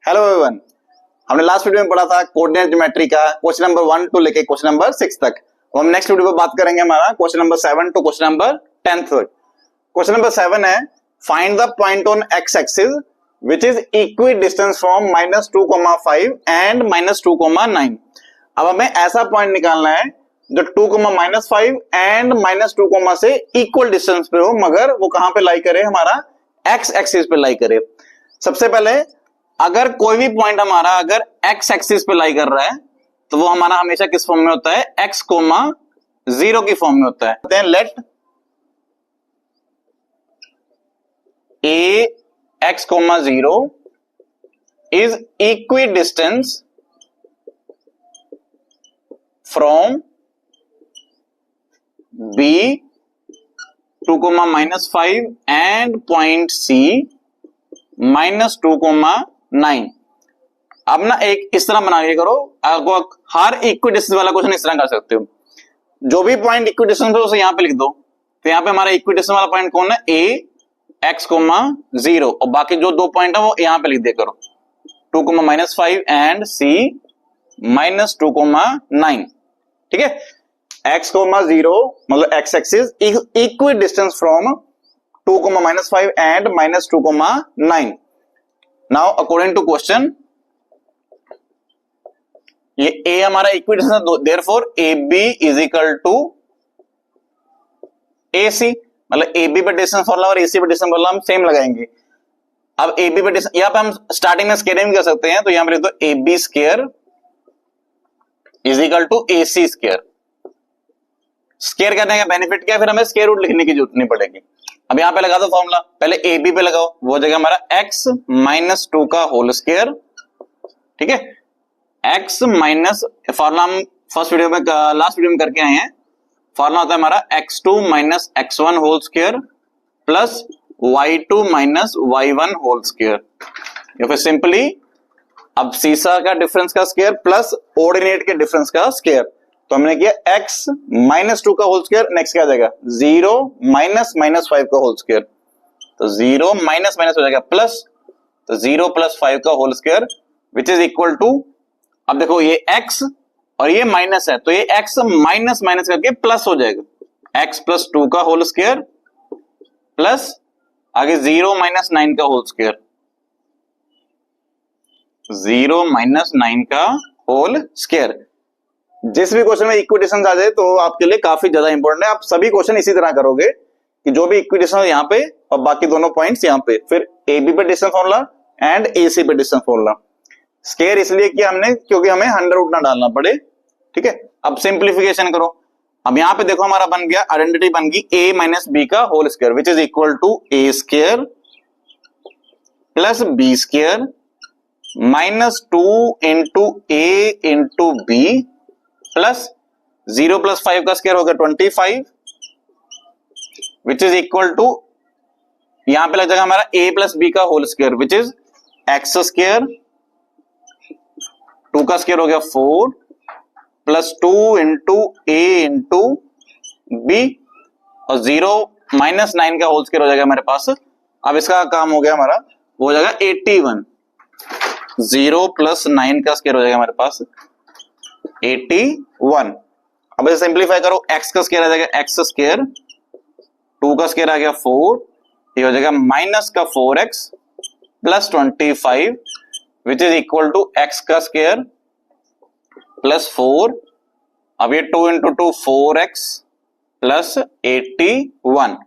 Hello everyone, हमने last video में पढ़ा था कोऑर्डिनेट ज्योमेट्री का क्वेश्चन नंबर 1 टू लेके क्वेश्चन नंबर 6 तक। हम नेक्स्ट वीडियो में बात करेंगे हमारा question number 7 to question number 10 तक। क्वेश्चन नंबर 7 है find the point on X axis which is equi distance from -2,5 and -2,9। अब हमें ऐसा पॉइंट निकालना है जो 2,-5 एंड -2, से इक्वल डिस्टेंस पे हो, मगर वो कहां पे लाई करे, हमारा एक्स एक्सिस पे लाई करे। सबसे पहले अगर कोई भी पॉइंट हमारा अगर एक्स एक्सिस पे लाई कर रहा है तो वो हमारा हमेशा किस फॉर्म में होता है, x, 0 की फॉर्म में होता है। Let a x, 0 is equi distance from b 2,-5 and point c -2,9। अब ना एक इस तरह बना के करो, आपको हर इक्वी डिस्टेंस वाला क्वेश्चन इस तरह कर सकते हो। जो भी पॉइंट इक्वी डिस्टेंस है उसे यहां पे लिख दो। तो यहां पे हमारा इक्वी डिस्टेंस वाला पॉइंट कौन है, a x, 0, और बाकी जो दो पॉइंट है वो यहां पे लिख दिया करो, 2,-5 एंड c -2,9। ठीक है, x, 0 मतलब x axis equi distance from 2,-5 and -2,9। Now according to question ये a हमारा equi distance, therefore AB is equal to AC। मतलब AB पे डिस्टेंस फॉर्मूला और AC पे डिस्टेंस फॉर्मूला हम सेम लगाएंगे। अब AB पे डिस्टेंस यहां पे हम स्टार्टिंग में स्क्वायरिंग कर सकते हैं, तो यहां पर लिख दो AB square is equal to AC square. Square करने का बेनिफिट क्या है, फिर हमें स्क्वायर रूट लिखने की जरूरत नहीं पड़ेगी। अब यहां पे लगा दो फॉर्मूला, पहले AB पे लगाओ, वो जगह हमारा x -2 का होल स्क्वायर। ठीक है, x माइनस फॉर्मूला हम फर्स्ट वीडियो में लास्ट वीडियो में करके आए हैं। फॉर्मूला होता है हमारा x2 - x1 whole square plus y2 - y1 whole square, या फिर सिंपली अब सीसा का डिफरेंस का स्क्वायर प्लस ऑर्डिनेट के डिफरेंस का स्क्वायर। तो हमने किया x -2 का होल स्क्वायर, नेक्स्ट क्या आ जाएगा 0 -5 का होल स्क्वायर, तो 0 माइनस हो जाएगा प्लस, तो 0 + 5 का whole square which is equal to, अब देखो ये x और ये माइनस है, तो ये x माइनस करके प्लस हो जाएगा, x + 2 का होल स्क्वायर प्लस आगे 0 - 9 का होल स्क्वायर, 0 - 9 का होल स्क्वायर। जिस भी क्वेश्चन में इक्वी डिस्टेंस आ जाए तो आपके लिए काफी ज्यादा इंपॉर्टेंट है। आप सभी क्वेश्चन इसी तरह करोगे कि जो भी इक्वी डिस्टेंस यहाँ पे और बाकी दोनों पॉइंट्स यहाँ पे, फिर AB पे डिस्टेंस फॉर्मूला एंड AC पे डिस्टेंस फॉर्मूला। स्क्वायर इसलिए किया हमने क्योंकि हमें 100 ना डालना पड़े। ठीक है, अब सिंप्लीफिकेशन करो। अब यहाँ पे देखो हमारा बन गया, आइडेंटिटी बन गई a - b का whole square which is equal to a square plus b square -2 into a into b plus 0 + 5 का स्क्वायर हो गया 25 विच इज इक्वल टू, यहां पे लग जाएगा हमारा a + b का whole square which is x square, 2 का स्क्वायर हो गया 4 plus 2 into a into b, और 0 - 9 का होल स्क्वायर हो जाएगा हमारे पास। अब इसका काम हो गया हमारा, वो हो जाएगा 81, 0 + 9 का स्क्वायर हो जाएगा हमारे पास 81। अब इसे सिंप्लीफाई करो, x का स्क्वायर आ जाएगा x स्क्वायर, 2 का स्क्वायर आ गया 4, ये हो जाएगा माइनस का 4x plus 25 which is equal to x का स्क्वायर प्लस 4। अब ये 2 इंटू 2 4x प्लस 81।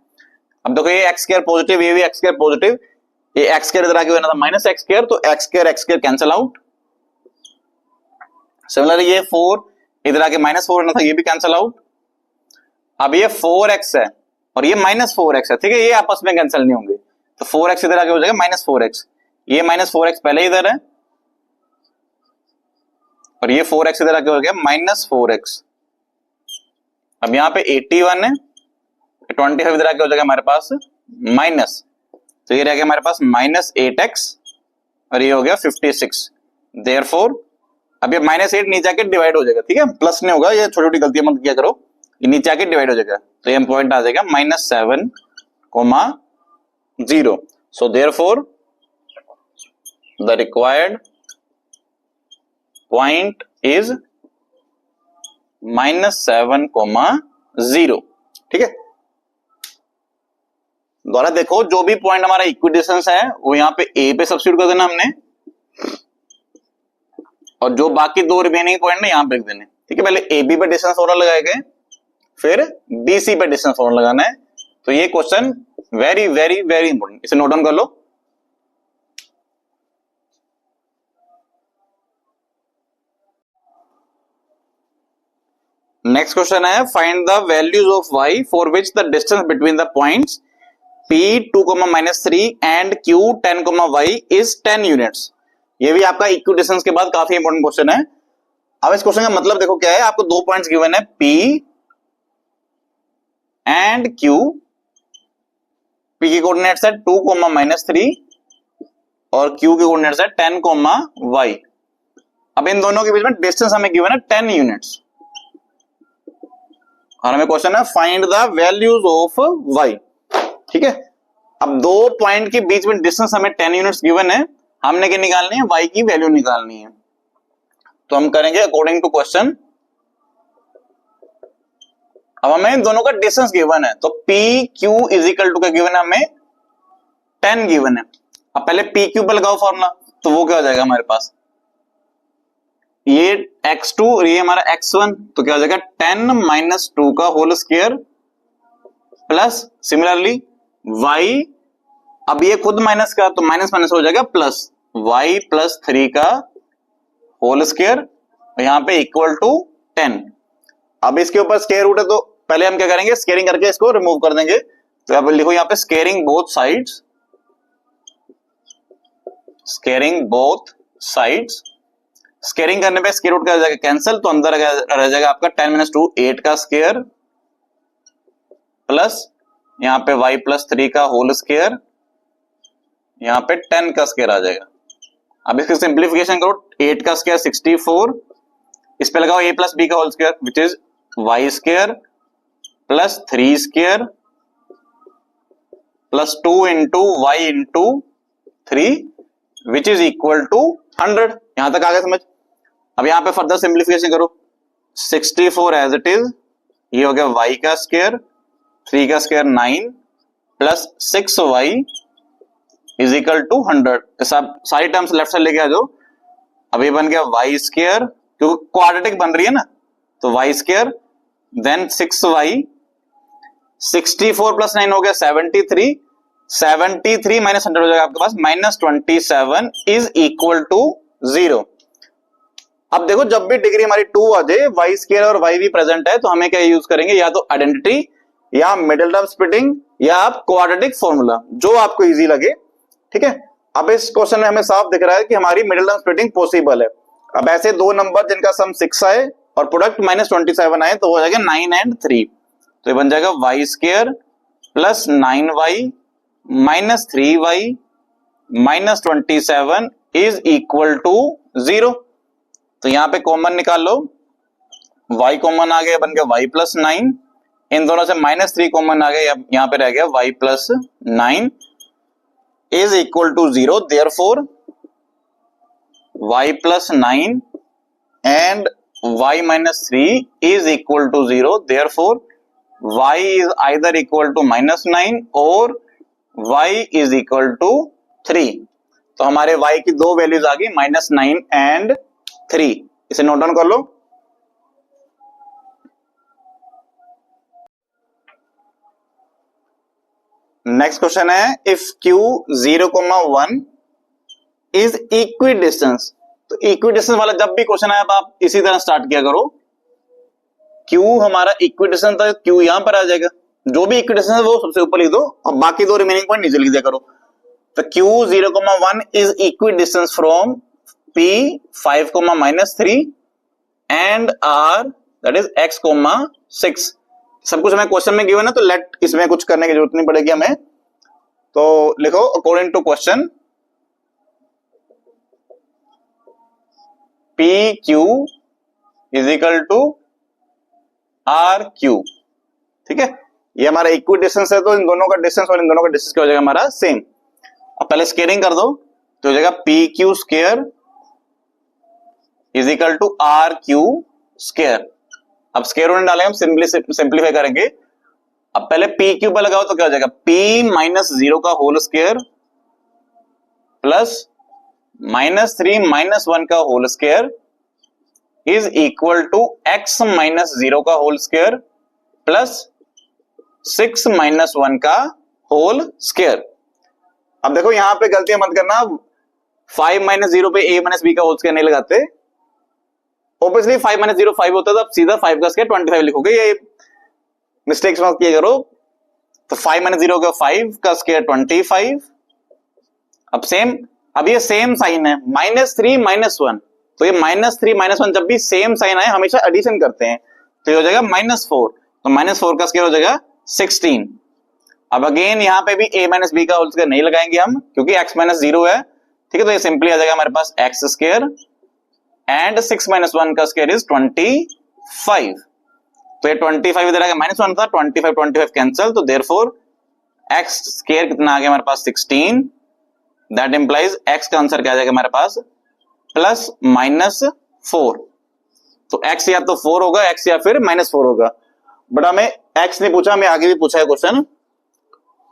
अब देखो ये x स्क्वायर पॉजिटिव, ये भी x स्क्वायर पॉजिटिव, ये x स्क्वायर इधर आगे बना था -x स्क्वायर, तो x square cancel out. Similarly ये 4 इधर आके -4 रहना था, ये भी कैंसिल आउट। अब ये 4x है और ये -4x है, ठीक है, ये आपस में कैंसिल नहीं होंगे, तो 4x इधर आके हो जाएगा -4x, ये -4x पहले इधर है और ये 4x इधर आके हो गया -4x। अब यहाँ पे 81 है, 25 इधर आके हो जाएगा हमारे पास माइनस, तो ये रह गया हमारे पास -8x और ये हो गया 56। देयरफॉर अब ये -8 नीचे आके डिवाइड हो जाएगा, ठीक है, प्लस नहीं होगा, ये छोटी छोटी गलतियां मत किया करो, ये नीचे आके डिवाइड हो जाएगा, तो ये पॉइंट आ जाएगा -7, 0। So therefore the required point is -7,0। ठीक है, दोबारा देखो, जो भी पॉइंट हमारा इक्वी डिस्टेंस है वो यहां पे ए पे सब्स्टिट्यूट कर देना हमने, और जो बाकी दो रिमेनिंग पॉइंट है यहां पे लिख देने। ठीक है, पहले ए बी पे डिस्टेंस फॉर्मूला लगाएंगे, फिर बी सी पे डिस्टेंस फॉर्मूला लगाना है। तो ये question very very very important, इसे नोट डाउन कर लो। नेक्स्ट क्वेश्चन है, find the values of y for which the distance between the points p 2,-3 and q 10,y is 10 units. ये भी आपका इक्वी डिस्टेंस के बाद काफी इंपॉर्टेंट क्वेश्चन है। अब इस क्वेश्चन का मतलब देखो क्या है, आपको दो पॉइंट्स गिवन है p एंड q, p के कोऑर्डिनेट्स है 2,-3 और q के कोऑर्डिनेट्स है 10,y। अब इन दोनों के बीच में डिस्टेंस हमें गिवन है 10 यूनिट्स, और हमें क्वेश्चन है find the values of y। ठीक है, अब दो पॉइंट के बीच में डिस्टेंस हमें 10 यूनिट्स गिवन है, हमने क्या निकालनी है, y की वैल्यू निकालनी है। तो हम करेंगे अकॉर्डिंग टू क्वेश्चन। अब हमें इन दोनों का डिस्टेंस गिवन है, तो P Q is equal to का गिवन है हमें 10 गिवन है। अब पहले पी क्यू पे लगाओ फॉर्मूला, तो वो क्या हो जाएगा हमारे पास, ये x2 और ये हमारा x1, तो क्या हो जाएगा 10 - 2 का whole square plus similarly y, अब ये खुद माइनस का, तो माइनस माइनस हो जाएगा प्लस y + 3 का होल स्क्वायर, यहां पे इक्वल टू 10। अब इसके ऊपर स्क्वायर रूट है, तो पहले हम क्या करेंगे, स्क्वायरिंग करके इसको रिमूव कर देंगे। तो अब लिखो यहां पे squaring both sides, squaring both sides. Squaring करने पे स्क्वायर रूट का हो जाएगा कैंसिल, तो अंदर रह जाएगा आपका 10 - 2 8 का स्क्वायर प्लस यहां पे y + 3 का होल स्क्वायर, यहां पे 10 का स्क्वायर आ जाएगा। अब इसकी सिंप्लीफिकेशन करो, 8 का स्क्वायर 64, इस पे लगाओ a + b का whole square which is y square plus 3 square plus 2 × y × 3 which is equal to 100। यहां तक आ गया समझ। अब यहां पे फर्दर सिंप्लीफिकेशन करो, 64 एज इट इज, ये हो गया y का स्क्वायर, 3 का square 9 plus 6y is equal to 100। सब सारी टर्म्स लेफ्ट साइड लेके आ जाओ। अब ये बन गया y स्क्वायर, क्योंकि क्वाड्रेटिक बन रही है ना, तो y स्क्वायर देन 6y, 64 + 9 हो गया 73, 73 - 100 हो जाएगा आपके पास -27 इज इक्वल टू 0। अब देखो, जब भी डिग्री हमारी 2 आ जाए, y स्क्वायर और y भी प्रेजेंट है, तो हमें क्या यूज करेंगे, या तो आइडेंटिटी या मिडिल टर्म स्प्लिटिंग या आप क्वाड्रेटिक फॉर्मूला, जो आपको इजी लगे। ठीक है, अब इस क्वेश्चन में हमें साफ दिख रहा है कि हमारी मिडिल टर्म स्प्लिटिंग पॉसिबल है। अब ऐसे दो नंबर जिनका सम 6 आए और प्रोडक्ट -27 आए, तो हो जाएगा 9 and 3, तो ये बन जाएगा y square plus 9y minus 3y minus 27 is equal to 0। तो यहां पे कॉमन निकाल लो, y कॉमन आ गया, बन गया y + 9, इन दोनों से -3 कॉमन आ गया, यहां पे रह गया y + 9 is equal to 0। Therefore y + 9 and y - 3 is equal to 0. Therefore, y is either equal to -9 और y is equal to 3. तो हमारे y की दो वैल्यूज आ गई, -9 एंड 3। इसे नोट डाउन कर लो। नेक्स्ट क्वेश्चन है, if q 0,1 is equi distance. तो इक्वी डिस्टेंस वाला जब भी क्वेश्चन आया, आप इसी तरह स्टार्ट किया करो, Q हमारा इक्वी डिस्टेंस था, Q यहां पर आ जाएगा, जो भी इक्वी डिस्टेंस है वो सबसे ऊपर लिख दो और बाकी दो रिमेनिंग पॉइंट नीचे लिख दिया करो। तो Q 0,1 is equi distance from P 5,-3 and R that is X, 6। सब कुछ हमें क्वेश्चन में गिवन है, तो लेट इसमें कुछ करने की जरूरत नहीं पड़ेगी हमें। तो लिखो according to question PQ is equal to RQ। ठीक है, ये हमारा इक्वी डिस्टेंस है, तो इन दोनों का डिस्टेंस और इन दोनों का डिस्टेंस क्या हो जाएगा हमारा सेम। अब पहले स्क्वायरिंग कर दो, तो हो जाएगा PQ square is equal to R Q square. अब स्क्वायर रूट डालेंगे हम, सिंप्लीफाई करेंगे। अब पहले पी क्यू पर लगाओ तो क्या हो जाएगा, पी माइनस 0 का whole square plus minus 3 minus 1 का whole square is equal to X minus 0 का होल स्क्वायर प्लस 6 माइनस 1 का होल स्क्वायर। अब देखो यहां पे गलतियां मत करना, 5 माइनस 0 पे a माइनस b का होल स्क्वायर नहीं लगाते। ऑब्वियसली 5 माइनस 0 5 होता है, तो आप सीधा 5 का स्क्वायर 25 लिखोगे, ये मिस्टेक्स मत किया करो। तो 5 माइनस 0 का 5 का स्क्वायर 25। अब सेम, अब ये सेम साइन है माइनस 3 माइनस 1, तो ये माइनस 3 माइनस 1 जब भी सेम साइन आए हमेशा एडिशन करते हैं, तो ये हो जाएगा माइनस 4, तो माइनस 4 का स्क्वायर हो जाएगा 16। अब अगेन यहां पे भी a माइनस बी का होल स्क्वायर नहीं लगाएंगे हम, क्योंकि x माइनस 0 है, ठीक है। तो ये सिंपली आ जाएगा हमारे पास एक्स स्क्वायर एंड 6 माइनस 1 का स्क्वायर इज 25। तो ये 25 इधर आ गया, माइनस 1 था, 25 कैंसिल, तो देयरफॉर एक्स स्क्वायर कितना आ गया हमारे पास 16। दैट इंप्लाइज एक्स का आंसर क्या आ जाएगा हमारे पास प्लस माइनस 4। तो एक्स या तो 4 होगा, एक्स या फिर माइनस 4 होगा। बट हमें एक्स नहीं पूछा, हमें आगे भी पूछा है question,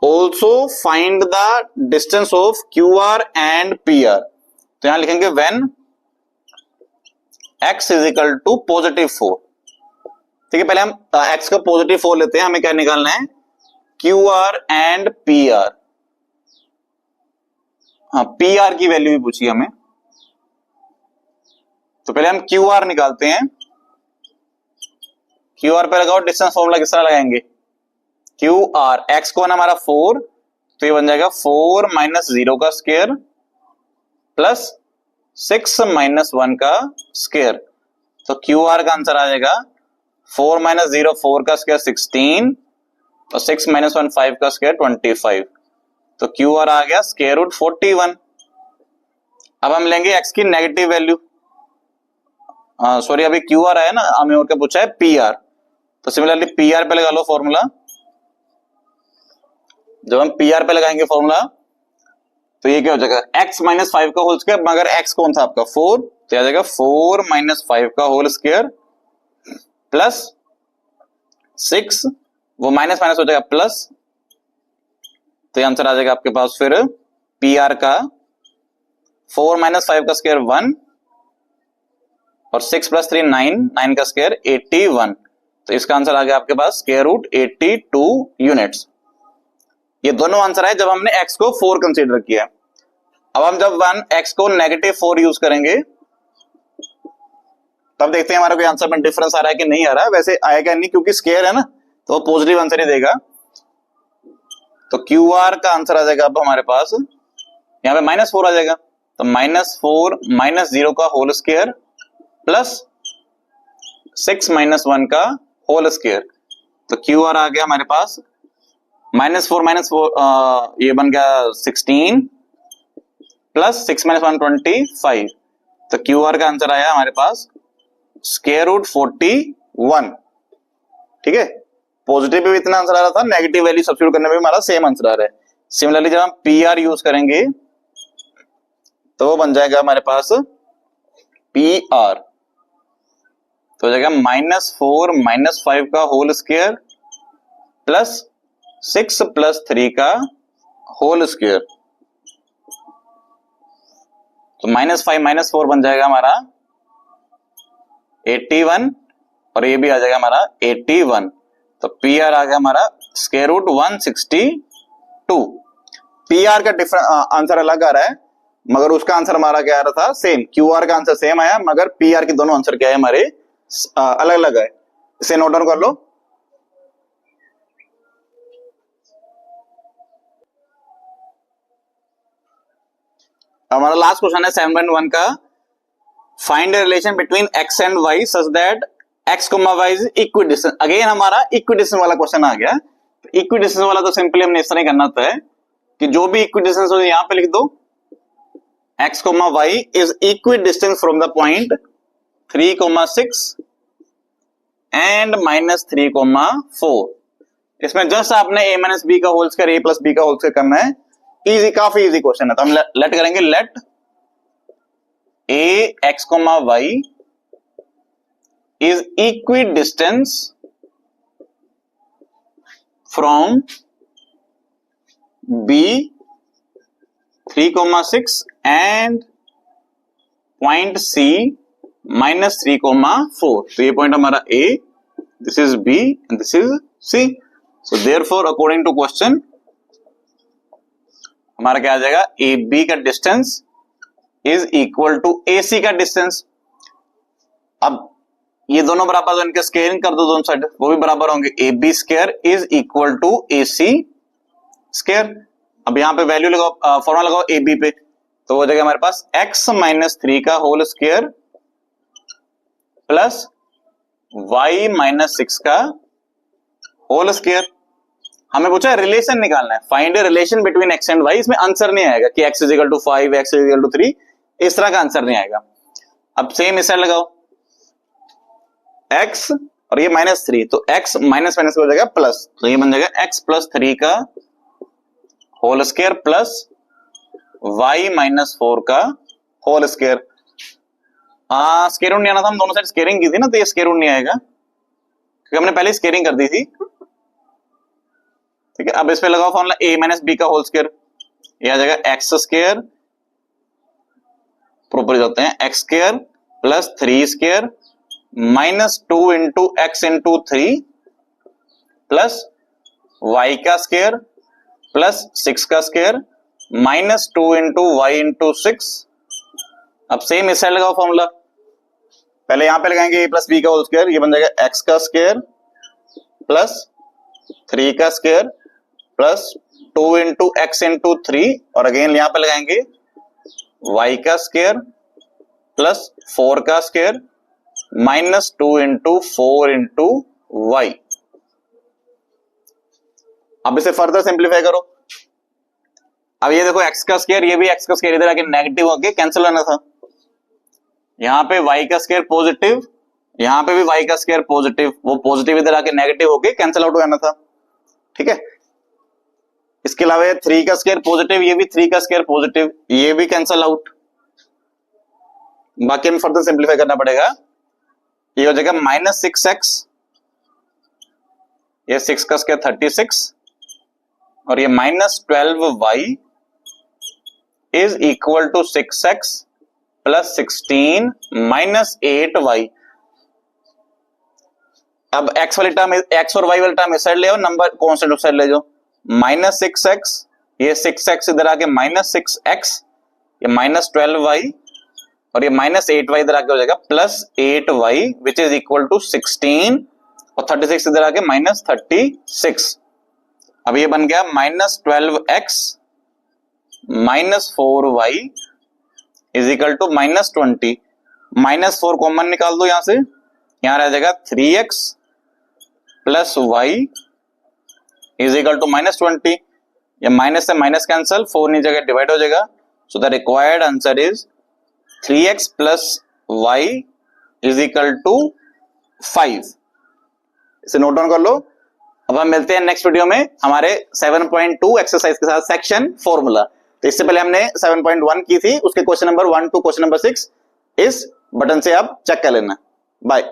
also find the distance of Q R and P R. तो यहां लिखेंगे when x is equal to positive 4। ठीक है, पहले हम x का पॉजिटिव 4 लेते हैं, हमें क्या निकालना है, Q R and P are. हाँ, पी आर की वैल्यू भी पूछी हमें, तो पहले हम क्यू आर निकालते हैं। क्यू आर पे लगाओ, डिस्टेंस फॉर्मूला किस तरह लगाएंगे, क्यू आर, एक्स को है हमारा 4, तो ये बन जाएगा 4 माइनस 0 का स्क्वायर प्लस 6 माइनस 1 का स्क्वायर। तो क्यू आर का आंसर आ जाएगा 4 माइनस 0 4 का स्क्वायर 16 और 6 माइनस 1 5 का स्क्वायर 25। तो क्यू आर आ गया स्क्वायर रूट 41। अब हम लेंगे एक्स की नेगेटिव वैल्यू, सॉरी अभी क्यू आर आया ना, हमें और क्या पूछा है पी आर। तो सिमिलरली पी आर पे लगा लो फॉर्मूला। जब हम पी आर पे लगाएंगे फॉर्मूला तो ये क्या हो जाएगा, x माइनस 5 का होल स्क्वायर, मगर x कौन था आपका 4, तो आ जाएगा 4 माइनस 5 का होल स्क्वायर प्लस 6, वो माइनस माइनस हो जाएगा प्लस, तो ये आंसर आ जाएगा आपके पास फिर पी आर का 4 माइनस 5 का स्क्वायर 1 और 6 प्लस 3 9, 9 का स्क्वायर 81। तो इसका आंसर आ गया आपके पास स्क्वायर रूट 82 यूनिट्स। ये दोनों आंसर है जब हमने x को 4 कंसीडर किया। अब हम जब x को नेगेटिव 4 यूज करेंगे तब देखते हैं हमारा कोई आंसर में डिफरेंस आ रहा है कि नहीं आ रहा है। वैसे आएगा नहीं, क्योंकि स्क्वायर है ना, तो वो पॉजिटिव आंसर ही देगा। तो क्यू आर का आंसर आ जाएगा अब हमारे पास यहां पे माइनस 4 आ जाएगा, तो माइनस 4 माइनस 0 का होल स्क्वायर प्लस 6 माइनस 1 का होल स्क्वायर। तो क्यू आर आ गया हमारे पास माइनस 4 ये बन गया 16 प्लस 6 माइनस 1 25। तो क्यू आर का आंसर आया हमारे पास स्क्वायर रूट 41। ठीक है, पॉजिटिव भी इतना आंसर आ रहा था, नेगेटिव वैल्यू सब्स्टिट्यूट करने में भी हमारा सेम आंसर आ रहा है। सिमिलरली जब हम पी आर यूज करेंगे तो वो बन जाएगा हमारे पास पी आर, तो हो जाएगा माइनस 4 माइनस 5 का होल स्क्वायर प्लस 6 प्लस 3 का होल स्क्वायर। तो माइनस 5 माइनस 4 बन जाएगा हमारा 81 और ये भी आ जाएगा हमारा 81। तो पी आर आ गया हमारा स्क्वायर रूट 162। पी आर का डिफरेंट आंसर अलग आ रहा है, मगर उसका आंसर हमारा क्या आ रहा था, सेम। क्यू आर का आंसर सेम आया, मगर पी आर के दोनों आंसर क्या है हमारे अलग अलग है। इसे नोट डाउन कर लो। हमारा लास्ट क्वेश्चन है 7.1 का, find the relation between x and y such that x, y is equidistance. Again हमारा इक्विडिस्टेंस वाला क्वेश्चन आ गया। इक्विडिस्टेंस वाला तो सिंपली हमने इस तरह करना होता है कि जो भी इक्विडिस्टेंस हो यहां पे लिख दो, x, y is equidistance from the point 3, 6 and -3, 4। इसमें जस्ट आपने a माइनस बी का whole square a plus b का होल स्क्वायर करना है। इजी, काफी इजी क्वेश्चन है। तो हम लेट करेंगे, let A x comma y is equi distance from B 3,6 and point C -3,4. तो ये पॉइंट हमारा A, this is B and this is C. So therefore according to question हमारा क्या आ जाएगा, ए बी का distance is equal to A C का distance. अब ये दोनों बराबर, तो इनके स्केयरिंग कर दो दोनों साइड, वो भी बराबर होंगे. A B square is equal to A C square. अब यहां पे वैल्यू लगाओ, फॉर्मूला लगाओ ए बी पे, तो हो जाएगा हमारे पास x-3 का होल स्क्वायर प्लस y-6 का होल स्क्वायर. हमें पूछा रिलेशन निकालना है, find a relation between x and y. इसमें आंसर नहीं आएगा कि x = 5, x = 3, इस तरह का आंसर नहीं आएगा. अब सेम इस साइड लगाओ, x और ये -3, तो x माइनस माइनस हो जाएगा प्लस, तो ये बन जाएगा x + 3 का होल स्क्वायर प्लस y-4 का होल स्क्वायर. स्क्वायर रूट नहीं आना था, हम दोनों साइड स्क्वायरिंग की थी ना, तो ये स्क्वायर रूट नहीं आएगा क्योंकि हमने पहले स्क्वायरिंग कर दी थी. ठीक है, अब इस पे लगाओ फॉर्मूला a - b का होल स्क्वायर, ये आ जाएगा x स्क्वायर, प्रॉपर जाते हैं x square plus 3 square -2 into x into 3 plus y का स्क्वायर प्लस 6 का स्क्वायर -2 इंटू y इंटू 6. अब सेम इस साइड लगाओ फॉर्मूला, पहले यहां पे लगाएंगे a + b का होल स्क्वायर, ये बन जाएगा x का स्क्वायर प्लस 3 का square plus 2 into x into 3, और अगेन यहां पे लगाएंगे y का स्क्वायर प्लस 4 का स्क्वायर -2 इंटू 4 इंटू y. अब इसे फर्दर सिंप्लीफाई करो. अब ये देखो x का स्क्वायर, ये भी x का स्क्वायर इधर आके नेगेटिव होके कैंसिल होना था. यहां पे y का स्क्वायर पॉजिटिव, यहां पे भी y का स्क्वायर पॉजिटिव, वो पॉजिटिव इधर आके नेगेटिव होके कैंसिल आउट हो जाना था. ठीक है, इसके अलावा 3 का स्क्वायर पॉजिटिव, ये भी 3 का स्क्वायर पॉजिटिव, ये भी कैंसिल आउट. बाकी हमें फर्दर सिंप्लीफाई करना पड़ेगा. ये हो जाएगा -6x, ये 6 का स्क्वायर 36, और ये -12y is equal to 6x plus 16 -8y. अब x वाली टर्म, x और y वाली टर्म इस साइड ले आओ, नंबर कांस्टेंट उस साइड ले जाओ. -6x, ये 6x इधर आके -6x, ये -12y, और ये -8y इधर आके हो जाएगा +8y which is equal to 16, और 36 इधर आके -36. अब ये बन गया -12x -4y is equal to -20. -4 common निकाल दो यहां से, यहां रह जाएगा 3x plus y is equal to -20. ये माइनस से माइनस कैंसल, 4 नी जगह डिवाइड हो जाएगा. So the required answer is 3x plus y is equal to 5. इसे नोट डाउन कर लो. अब हम मिलते हैं नेक्स्ट वीडियो में हमारे 7.2 एक्सरसाइज के साथ, सेक्शन फॉर्मूला. तो इससे पहले हमने 7.1 की थी, उसके question number 1 to question number 6 इस बटन से आप चेक कर लेना. बाय.